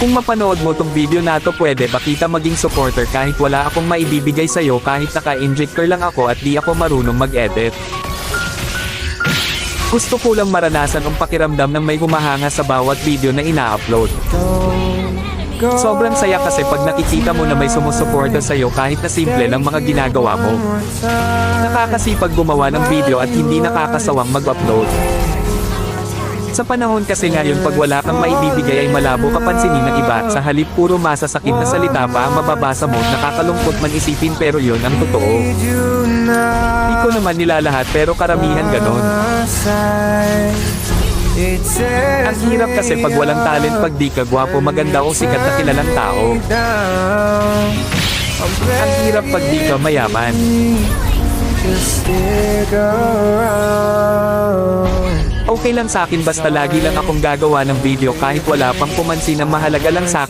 Kung mapanood mo tong video na to, pwede ba kita maging supporter kahit wala akong maibibigay sa'yo, kahit naka-injector lang ako at di ako marunong mag-edit. Gusto ko lang maranasan ang pakiramdam ng may humahanga sa bawat video na ina-upload. Sobrang saya kasi pag nakikita mo na may sumusuporta sa'yo kahit na simple lang mga ginagawa mo. Nakakasipag gumawa ng video at hindi nakakasawang mag-upload. Sa panahon kasi ngayon, pag wala kang maibibigay ay malabo ka pansinin ng iba. Sa halip puro masasakit na salita pa ang mababasa mo, nakakalungkot man isipin, pero yun ang totoo. Di ko naman nilalahat pero karamihan ganon. Ang hirap kasi pag walang talent, pag di ka gwapo, maganda o sikat na kilalang tao. Ang hirap pag di ka mayaman. Okay lang sa akin basta lagi lang akong gagawa ng video kahit wala pang pumansin. Ang mahalaga lang sa akin